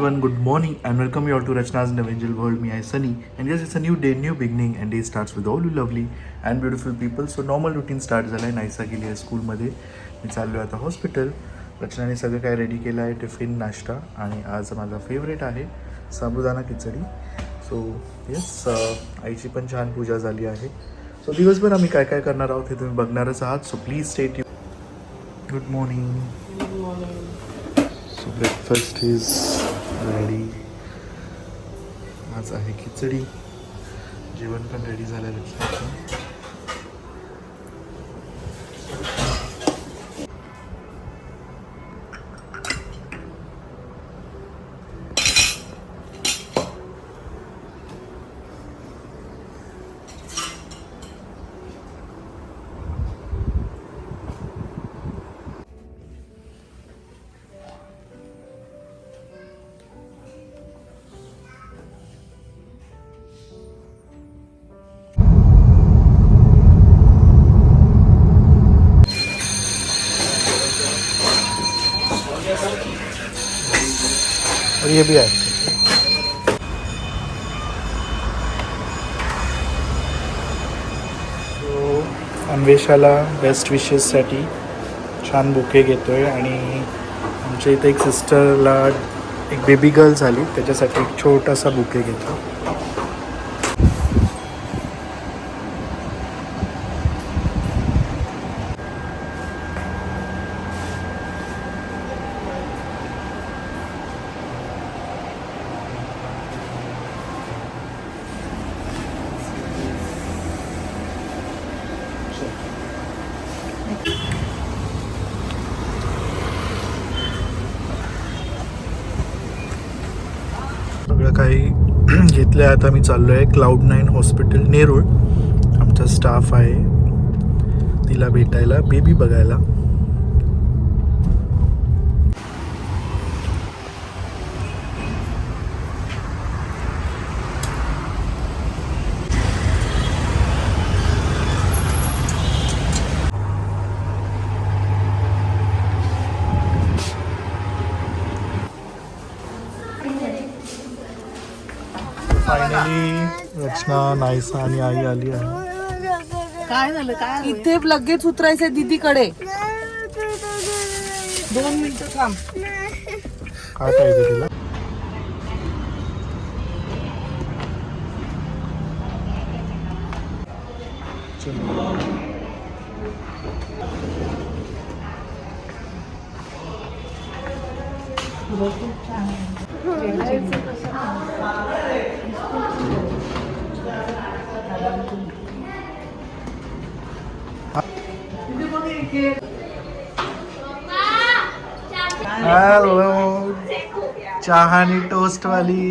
everyone, good morning and welcome you all to Rachna's Angel World. Me, I Sunny, and yes, it's a new day, new beginning, and day starts with all you lovely and beautiful people. So normal routine start झालाय. नाईसा गेली आहे स्कूलमध्ये. मी चाललो आता hospital. रचनाने सगळं काय ready केलं आहे, टिफिन, नाश्ता, आणि आज माझा फेवरेट आहे साबुदाणा खिचडी. सो येस, आईची पण छान पूजा झाली आहे. सो दिवसभर आम्ही काय काय करणार आहोत हे तुम्ही बघणारच आहात. So please stay tune. Good morning. Good morning. So breakfast is ready. आज आहे खिचडी. जेवण पण रेडी झालं आहे. और ये भी है. तो अन्वेषाला बेस्ट विशेससाठी छान बुके घेतोय, आणि आमच्या इथे एक सिस्टरला एक बेबी गर्ल झाली, त्याच्यासाठी एक छोटासा बुके घेतो. सगळं काही घेतलं आहे. आता मी चाललो आहे Cloud9 हॉस्पिटल नेरूळ. आमचा स्टाफ आहे तिला भेटायला, बेबी बघायला. फायनली रचना, नाईसा आणि आई आली आहे. काय झालं? काय इथे लगेच उतरायचंय दीदीकडे. 2 मिनिटं थांब. काय पाहिजे तिला? हॅलो, चहा आणि टोस्ट वाली.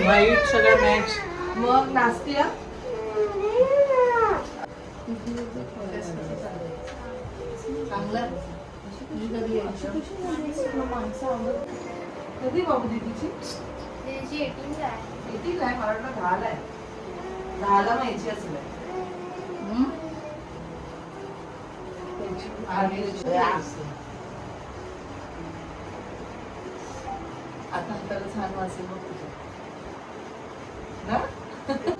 वाईट सगळं मॅच. मग नाचतीया. कधी बाबू दीदीची 18 आहे. मला वाटलं 10 आहे. 10 माहिती असेल. आता तर छान वासेल मग तुझं ना.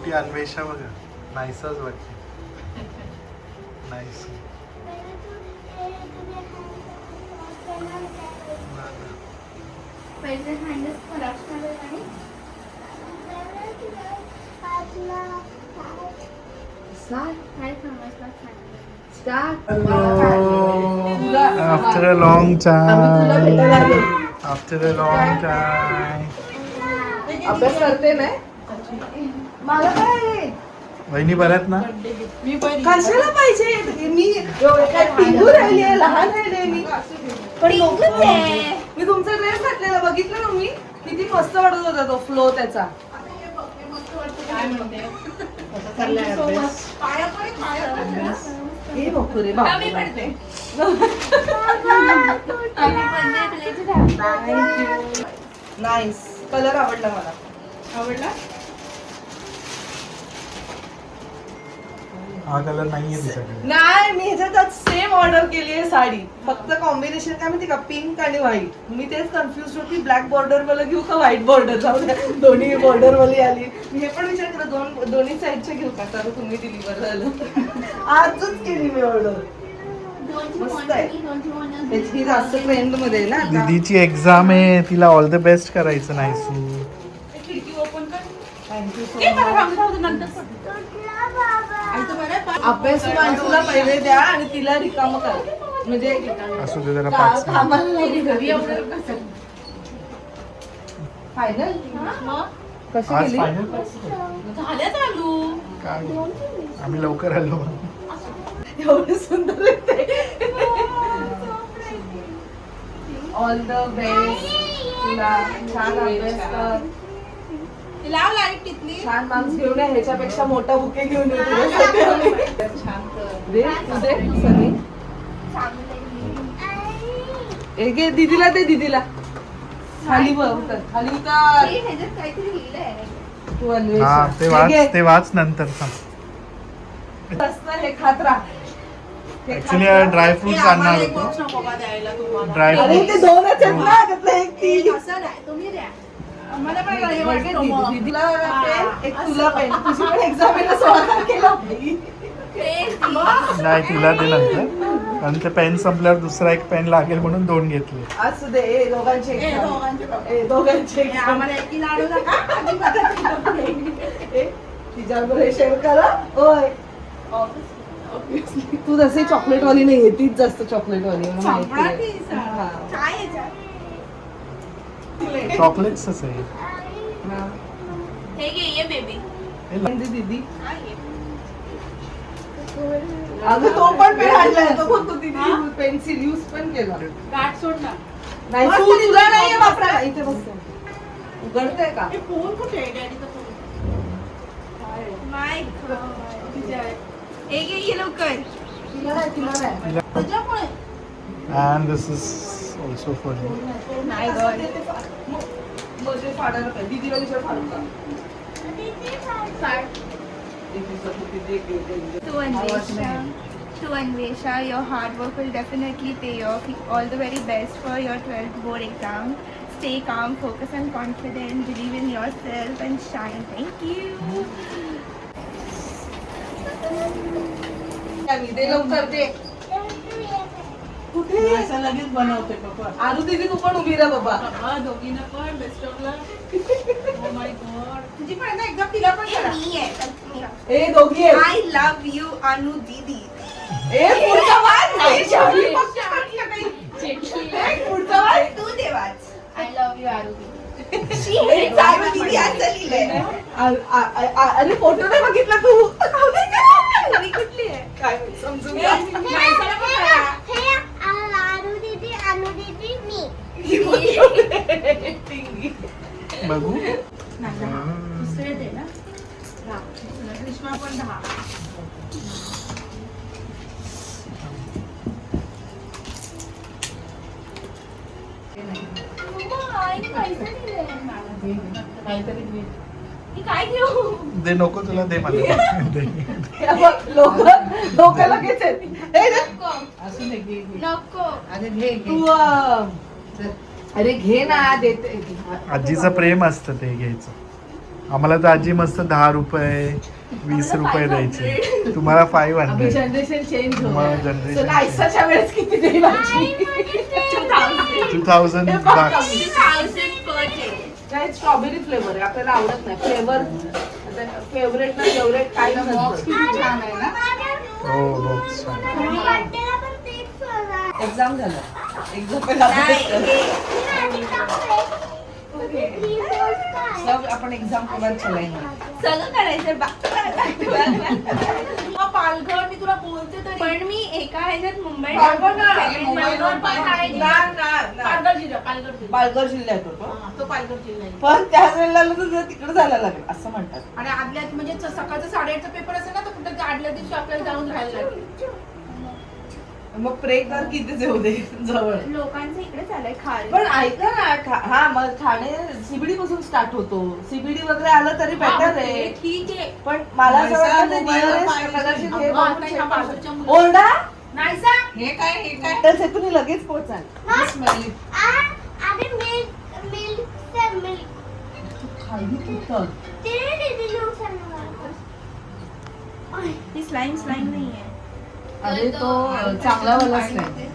ती अन्वेषा बघा, नाईसाच वाटते. नाईस. पहिले हँडस खराब झाले आणि काय समजलं after a long time. After a long time. अभ्यास करते नाही. मला काय वहिनी बऱ्यात ना? मी कशाला पाहिजे? मी काय टिंगू राहिली आहे, लहान राहिले मी. पण मी तुमचा ड्रेस घातलेला बघितलं ना मी. किती मस्त वाटत होता तो फ्लो त्याचा. हे नको रे बाबा. कमी पडते. नाईस. कलर आवडला मला. आवडला? हा कलर नाहीये तुझ्याकडे. नाही, मी ह्याच्यात सेम ऑर्डर केली आहे साडी. फक्त कॉम्बिनेशन काय माहिती का, पिंक आणि व्हाईट. मी तेच कन्फ्युज होती, ब्लॅक बॉर्डर वाला घेऊ का व्हाईट बॉर्डर. जाऊ द्या, दोन्ही बॉर्डर वाली आली. मी हे पण विचार केला दोन्ही साईडच्या घेऊ का, तर तुम्ही दिली बरं झालं. आजच केली मी ऑर्डर. मस्त आहे. ही जास्त ट्रेंड मध्ये आहे ना आता. दीदीची एक्झाम आहे, तिला ऑल द बेस्ट करायचं नाही सू. खिडकी ओपन कर. थँक्यू सो ए, मला मच. राहू दे, नंतर कर. आई तर बरं आहे. अभ्यास माणसाला पहिले द्या आणि तिला रिकामं करा. म्हणजे असू दे जरा 5 मिनिट. कामाला लावली घरी घरी. एवढं कसं? फायनल मग? कशी आज केली? फायनल झाल्या चालू. काय आम्ही लवकर आलो. एवढं सुंदर आहे. ऑल द बेस्ट तुला. छान अभ्यास कर. लाव लाईट कितली. छान मार्क्स घेऊन ये. ह्याच्यापेक्षा मोठा बुके घेऊन ये तुझ्यासाठी आम्ही. छान कर. दे तू दे सनी. हे घे दीदीला दे दीदीला. खाली उतर खाली उतर. हे ह्याच्यात काहीतरी लिहिलंय. तू अन्वेषा. हा ते हे वाच घे. ते वाच नंतर सांग. असतं हे खात राहा. हे ऍक्च्युली खात राहा. ड्रायफ्रुट्स आणणार होतो. नको का द्यायला तुम्हाला? ड्राय अरे ते दोनच आहेत ना, त्यातलं एक ती. असं नाही, तुम्ही द्या. आम्हाला पण हे हे वाटतं दीदी- मग. दीदीला पेन, एक तुला पेन. तुझी पण एक्झाम आहे ना 16 तारखेला. नाही तिला ते नंतर, आणि ते पेन संपल्यावर दुसरा एक पेन लागेल म्हणून 2 घेतले. असू दे ए, दोघांचे ए, exam. दोघांचे बघ. ए, दोघांचे हे exam. आम्हाला एकीला आणू नका. अजिबात नको. ए, तिच्याबरोबर शेअर करा. ओय तू जशी चॉकलेट वाली नाहीये, तीच जास्त चॉकलेट वाली आहे, मला माहिती संपणार आहे. की सर? हा. काय याच्यात? चॉकलेट्सच आहे. हा. हे घे, ये बेबी. हे ला- म्हणजे दीदी हा, ये. अगं तो पण पेन आणलाय. तो बघ तो हा? दीदी पेन्सिल यूज पण केला. गाठ सोड ना. नाही मस्त तू दीदी, तुला नाहीये मस्त. वापरायला. इथे बस. उघडतंय का? हे फोन कुठे आहे? डॅडीचा फोन. माय गॉड. तिथे आहे. हे घे, ये लवकर. तिला नाही तिला नाही. तुझ्यामुळे. And this is also for you. My God. मग ते फाडायला पाहिजे. दीदीला विचार फाडू का? To Anvesha, your hard work will definitely pay off. All the very best for your 12th board exam. Stay calm, focus and confident, believe in yourself and shine. Thank you. दे लवकर दे. कुठे लगेच बनवते पप्पा. आरू दीदी तू पण उभी राहा बाबा. बाबा दोघींना पण best of luck. Oh my God. तुझी पण आता एकदम तिला पण करा. मी आहे. ए दोघी आहेत. I love you अनु दीदी. ए पुढचा वाच नाही शाळी. पुढचा वाच तू देवाच. I love you अनु दीदी. अनु दीदी असं लिहिलंय. अरे फोटो नाही बघितला तू. मी कुठली आहे? काय समजून घ्या. माणसाला पण करा. बघू. दुसरे दे ना. ग्रीष्मा पण 10. काय घेऊ? दे नको तुला दे मला. दे. लोक लगेच आहेत. ए, रे. नको. तू अरे घे ना देते. आजीचं प्रेम असतं ते घ्यायचं. आम्हाला तर आजी मस्त 10 रुपये 20 रुपये द्यायचे. तुम्हाला 500. जनरेशन चेंज मग generation होत. आयसाच्या वेळेस किती देईल आजी? 2000 bucks. 2000 per day. काय स्ट्रॉबेरी फ्लेवर आहे आपल्याला आवडत नाही. फ्लेवर फेवरेट ना फेवरेट काही छान आहे ना. हो बॉक्स छान. एक्झाम झालं. सब आपण एक्झाम केव्हा चलायना. सगळं करायचं पालघर मी तुला बोलते तरी पण मी एका ह्याच्यात मुंबई पालघर जिल्ह्यात होतो. तो पालघर जिल्हा आहे. पण त्याच वेळेला तुझं तिकडे जायला लागेल असं म्हणतात. आणि आदल्या म्हणजे सकाळचा 8:30चा पेपर असेल ना तर कुठे आदल्या दिवशी आपल्याला जाऊन राहायला लागेल. मग प्रे कर किती येऊ दे जवळ. लोकांचं इकडे चाललंय खाली. पण ऐका ना हा मग ठाणे सीबीडी पासून स्टार्ट होतो. सीबीडी वगैरे आलं तरी बेटर आहे. ठीक आहे. पण मला असं वाटतं ते nearest कदाचित हे बघून check करू. ओरडा नाही सा. हे काय हे काय तर से तुम्ही लगेच पोहोचाल. स्मेलिंग अरे मिल्क खाली तुटतं. ती स्लाइम नाहीये. अरे तो चांगला वालाच नाही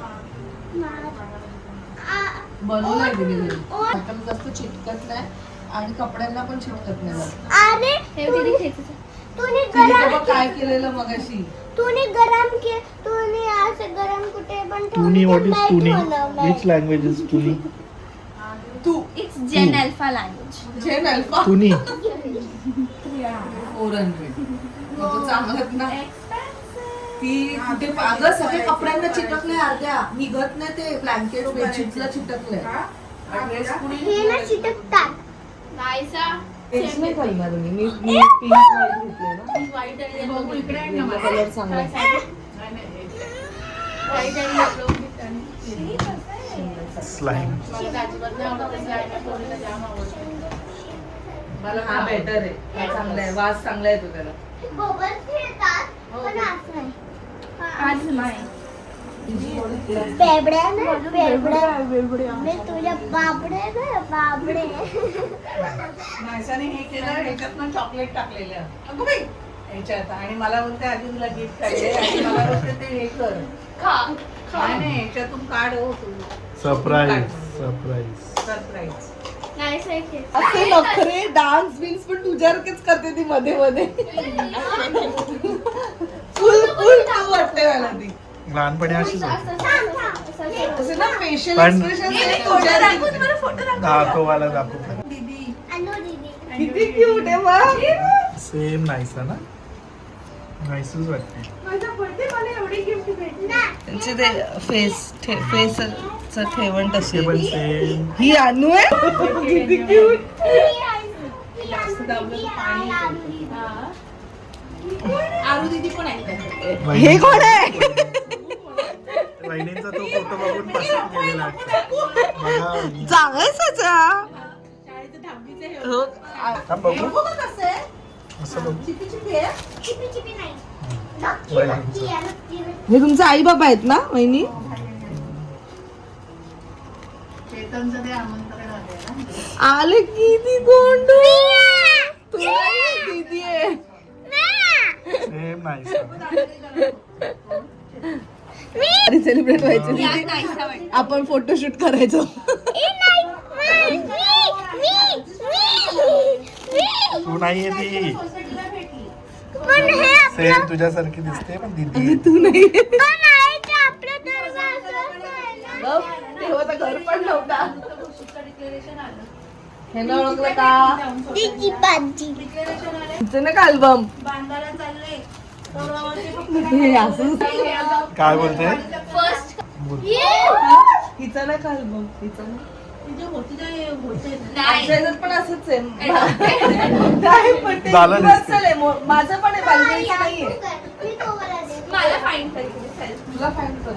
बनवलाय दिली बटन जास्त चिटकत नाही आणि कपड्यांना पण चिटकत नाही. अरे हे दीदी खेचचं. तूने तिने गरम बाबा काय केलेलं मगाशी. तूने गरम के तूने असं गरम कुठे पण तुनी व्हॉट इज light तुनी बनवलंय. विच लँग्वेज इज तुनी it's Gen alpha language. Gen alpha तुनी 400 तो चांगलंच ना. ती कुठे अगं सगळे कपड्यांना चिटकले अर्ध्या निघत नाही ते ब्लँकेट बेडशीटला चिटकले. हे ना चिटकतात. नाही सा. तेच नाही घालणार मी पिंक व्हाईट घेतले ना. व्हाईट आणि बघू इकडे आहे ना येलो माझा. कलर चांगला आहे. व्हाईट आणि येलो घेतलं. स्लाइम मला हा बेटर आहे. हा चांगला आहे. वास चांगला येतो त्याला. बबल्स येतात पण असं नाही. आज नाही. बेबड्या ना बेबड्या मी तुझ्या बाबडे ना बाबडे. माणसाने हे केलं ह्याच्यात ना चॉकलेट टाकलेलं अगं बाई ह्याच्यात आणि मला बोलते आधी तुला गिफ्ट पाहिजे आणि मला बोलते ते हे कर खा. नाही ह्याच्यातून काढ हो तू सरप्राईज सरप्राईज. नाही सा खेच. असे नखरे डान्स बिन्स पण तुझ्यासारखेच करते ती मध्ये मध्ये. फुल फुल खाऊ वाटते मला ती. लहानपणी अशीच होती. असे ना फेशियल पण- एक्सप्रेशन दाखवायला दाखव अनु दीदी किती क्यूट आहे मग. सेम नाहीसा ना नाहीसच वाटते. माझा बर्थडे मला एवढी गिफ्ट भेटली. त्यांचे ते फेस ठेवण ते तसे. पण सेम ही अनु आहे किती क्यूट. आरू दीदी पण आहे. हे कोण आहे. वहिनींचा तो फोटो बघून पसंत केलेला वाटतं. बघा वहिनी. चांगला आहे सचा. हो. हा बघू असं बघू चिपी चिपी नाही. नक्की नक्की आहे, नक्की नक्की. हे तुमचे आई बाबा आहेत ना वहिनी. चेतनचं ते आमंत्रण आलंय ना. आले किती गोंडू. दीदी आहे. सेम नाहीसा. सेलिब्रेट व्हायचं यार दीदी. नाही सा वाटतं. आपण फोटोशूट करायचो. तू नाहीये ती पण हे सेम तुझ्यासारखी दिसते पण दीदी तू नाही. पण आहे ते आपल्या दरवाजाचं. तेव्हा तर घर पण नव्हता. हे न ओळखलं का. दीदी बाजी. तिचं ना का अल्बम. बांधायला चाललंय. हे असं काय बोलते फर्स्ट हिचा ना का अल्बम. हिचा ना नाही. आमच्या ह्याच्यात पण असंच आहे. नाही, पण ते झालं universal दिसते. आहे. माझं पण आहे बालकाईचं नाहीये. मी तोवर आले. मला फाईन करते सेल्फ. तुला फाईन कर.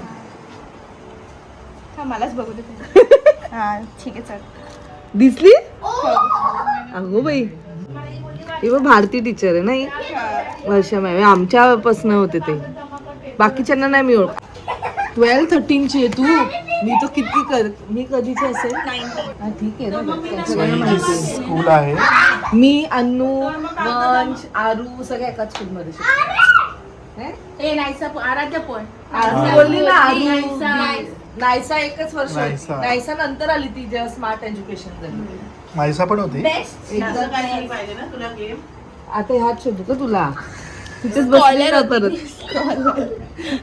हा मलाच बघू दे. हा ठीक आहे चल. दिसली अगो बाई. ही बघ भारती टीचर आहे नाही. वर्षा मॅम आमच्यापासून होते ते. बाकीच्यांना नाही मी ओळख. 12-13ची आहे तू. मी तर किती मी कधीची असेल. हा, ठीक आहे ना. सगळ्यांना माहिती आहे. स्कूल आहे. मी अन्नू वंश आरू सगळ्या एकाच स्कूल मध्ये शिकतो. ए नाहीसा आराध्य पण. आरू बोलली ना आरू. नायसा. नायसा एकच वर्ष. नायसा. नायसा नंतर आली ती जेव्हा स्मार्ट एज्युकेशन झाली. नाहीसा पण होती. बेस्ट. एकदा काय पाहिजे ना तुला गेम. आता ह्यात शोधू का तुला. तिथेच बसली ना परत.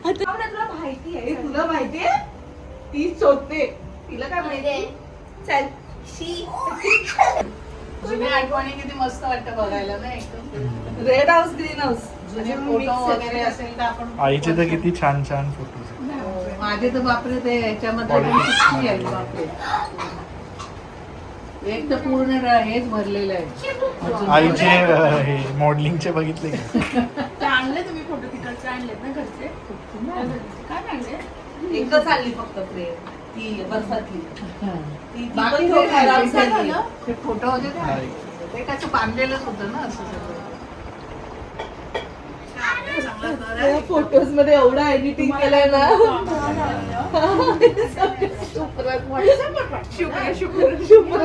तुला माहिती आहे. तुला माहितीये ती शोधते. तिला काय माहिती. चल शी. जुन्या आठवणी किती मस्त वाटतं बघायला ना एकदम. Red house green house. जुने फोटो वगैरे असेल तर आपण आईचे तर किती छान छान फोटो. माझे तर बापरे ते ह्याच्यामध्ये किती आहे बापरे. एक तर पूर्ण हेच भरलेलं आहे. आईचे हे मॉडेलिंगचे बघितले का? ते आणले तुम्ही फोटो तिकडचे आणलेत ना घरचे. काय आणले. एकच आणली फक्त फ्रेम ती बर्फातली ती बाकी पण ते थोडी खराब नाही झाली. झालं. ते फोटो होते ना ते कसं बांधलेलंच होतं ना असं सगळं. चांगलं घर आहे. फोटोज मध्ये एवढं एडिटिंग केलंय ना शुभ्र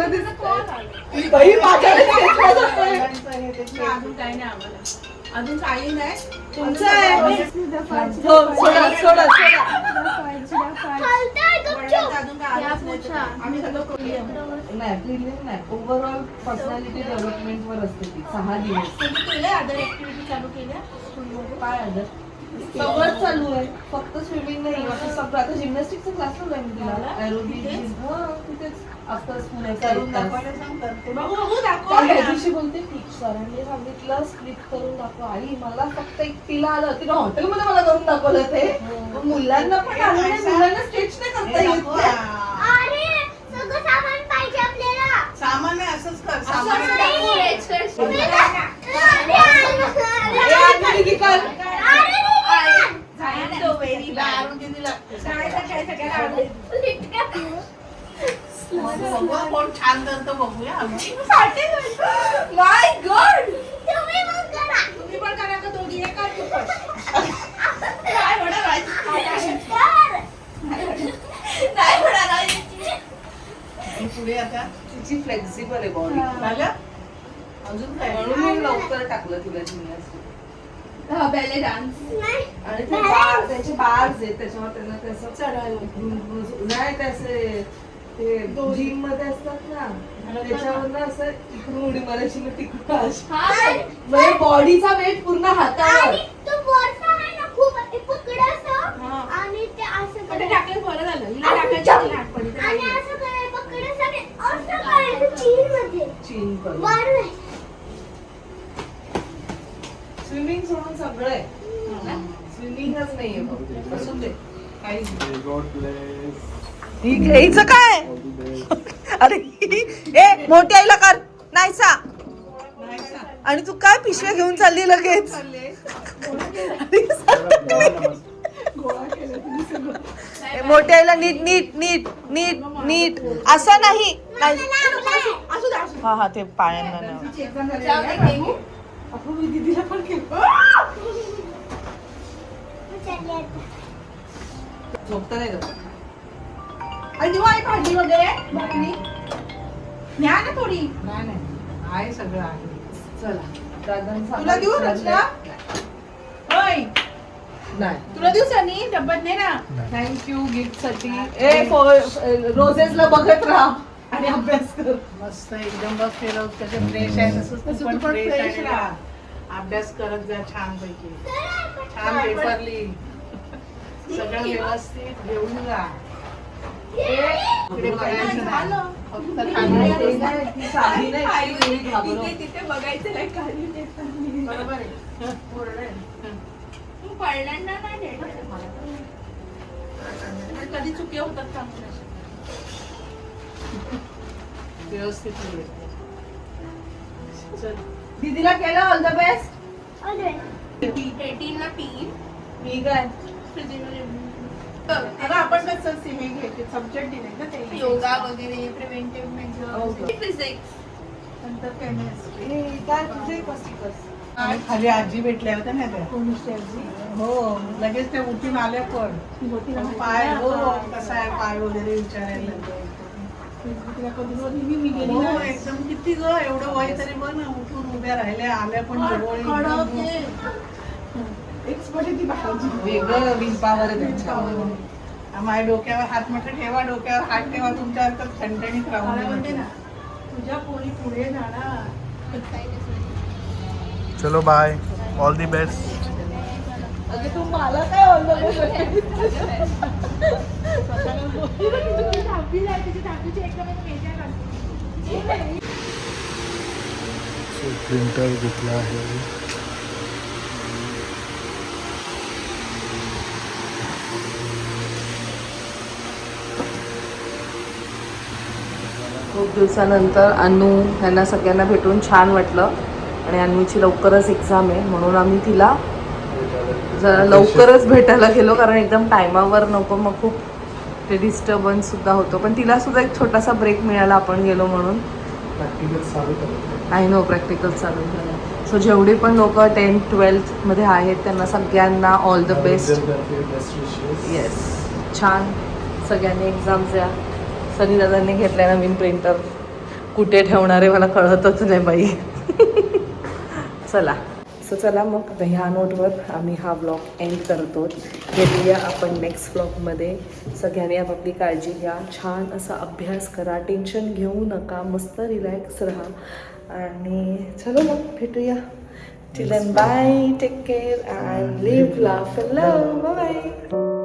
दिसतंय. बाई, माझ्याकडे घेतलं जातंय. अजून काही नाही आम्हाला. अजून काही नाही. तुमचं आहे. हो, सोडा सोडा सोडा. अजून काय आलंच नाही. आम्ही सगळं करूया. नाही प्रिलिम नाही, ओव्हरऑल पर्सनॅलिटी डेव्हलपमेंट वर असते ती 6 दिवस. तुम्ही केल्या अदर ऍक्टिव्हिटी चालू केल्या स्कूलमध्ये? काय आलं सगळंच चालू आहे, फक्त स्विमिंग नाही. बाकी सगळं आता जिम्नॅस्टिकचा क्लास आहे मी तिला एरोबिक तिथेच आफ्टर स्कूल आहे करून तास. दाखवायला सांग करते. बघू बघू दाखव त्या ना. दिवशी बोलते ठीक सरांनी सांगितलं स्प्लिट करून दाखव. आई मला फक्त एक तिला आलं, तिला हॉटेलमध्ये मला करून दाखवलं ते. मग मुलांना पण आलं नाही, मुलांना स्केच नाही करता हे येत दाखव. नाही. अरे सगळं सामान पाहिजे आपल्याला. सामान आहे असंच कर. असं सामान नाही. हे आतमध्ये की कर. दारू किती लागते? बघू कोण छान करतं बघूया आम्ही. माय गॉड, तुम्ही पण करा का दोघी हे कर तू पण. आणि पुढे आता तिची फ्लेक्झिबल आहे बॉडी, झालं अजून काय म्हणून मी लवकर टाकलं तिला जिम्नॅस्टिक. Ballet dance. आणि ते बार त्याचे बार्स आहेत, त्याच्यावर त्यांना तसं चढायला नाही त्याचे ते जिम मध्ये असतात ना, त्याच्यावर असं इकडून उडी मारायची ना तिकडून अशी. म्हणजे बॉडीचा वेट पूर्ण हातावर. आणि तो बर्फ आहे ना खूप ते पकडायचं आणि ते असं करायचं. बरं झालं आणि असं करायचं पकडायचं आणि असं करायचं चीनमध्ये. चीन करून बरं. स्विमिंग सोडून सगळं आहे. स्विमिंगच नाहीये फक्त. असून दे काहीच नाही. हिचं काय अरे ए मोठ्या आईला कर नाही सा. आणि तू काय पिशव्या घेऊन चालली लगेच. ए, मोठ्या आईला नीट नीट नीट नीट नीट असं नाही नाही. हा हा ते पायांना नाही. आपण मी दीदीला पण केलं. झोपता नाही जात. आणि दिवा आहे भाजी वगैरे भाकरी न्या ना थोडी. नाही नाही आहे सगळं आहे. चला दादांचा तुला देऊ रचना? होय नाही. तुला देऊ सनी डब्यात नाही ना. थँक्यू गिफ्ट साठी. रोजेसला बघत राहा आणि अभ्यास कर. मस्त एकदम बस केलं कसे फ्रेश आहे तसंच तू पण फ्रेश आहे ना. अभ्यास करत जा छान पैकी. छान पेपरली सगळं व्यवस्थित घेऊन जा. इकडे बघायचं नाही. फक्त खाली ती साधी नाही, ती एवढी घाबरव. तिथे बघायचं नाही खाली. बरोबर आहे. पूर्ण आहे. तू पहिल्यांदा नाही देणार मला. पण कधी चुकी होतात का व्यवस्थित लिहिलं. चल दीदीला केलं ऑल द बेस्ट. 18 ला पी. मी काय अगं आपण कसं हे घ्यायचे सब्जेक्ट दिले ना ते योगा वगैरे प्रिव्हेंटिव्ह मेजर्स फिजिक्स नंतर केमिस्ट्री. हे काय तुझे कस आणि खाली आजी भेटल्या होत्या ना त्या. हो लगेच त्या उठून आल्या पण पाय हो कसा आहे पाय वगैरे विचारायला. हो एकदम किती ग एवढं वय तरी बघ ना उठून उभ्या राहिल्या आल्या पण जवळ. वेगळं विल पावर आहे त्यांच्या. माझ्या डोक्यावर हात म्हटलं ठेवा डोक्यावर हात ठेवा तुमच्या थंडणीत राहून दे ना. तुझ्या पोरी पुढे जाणार. चलो बाय, ऑल दी बेस्ट. अगं तू मला काय ऑल द प्रिंटर घेतला आहे. खूप दिवसानंतर अनु ह्यांना सगळ्यांना भेटून छान वाटलं. आणि अन्नूची लवकरच एक्झाम आहे म्हणून आम्ही तिला जरा लवकरच भेटायला गेलो कारण एकदम टायमावर नको मग खूप ते डिस्टर्बन्स सुद्धा होतो. पण तिला सुद्धा एक छोटासा ब्रेक मिळाला आपण गेलो म्हणून. प्रॅक्टिकल चालू करतो. आय नो प्रॅक्टिकल चालू झालं. सो जेवढे पण लोक 10th-12th मध्ये आहेत त्यांना सगळ्यांना ऑल द बेस्ट. येस, छान सगळ्यांनी एक्झाम्स द्या. सनी दादांनी घेतल्या नवीन प्रिंटर. कुठे ठेवणार आहे मला कळतच नाही बाई. चला चला मग आता ह्या नोटवर आम्ही हा ब्लॉग एंड करतो. भेटूया आपण नेक्स्ट ब्लॉगमध्ये. सगळ्यांनी आपापली काळजी घ्या. छान असा अभ्यास करा. टेन्शन घेऊ नका. मस्त रिलॅक्स राहा. आणि चलो मग भेटूया. Till then bye. Take care and live laugh and love. Bye.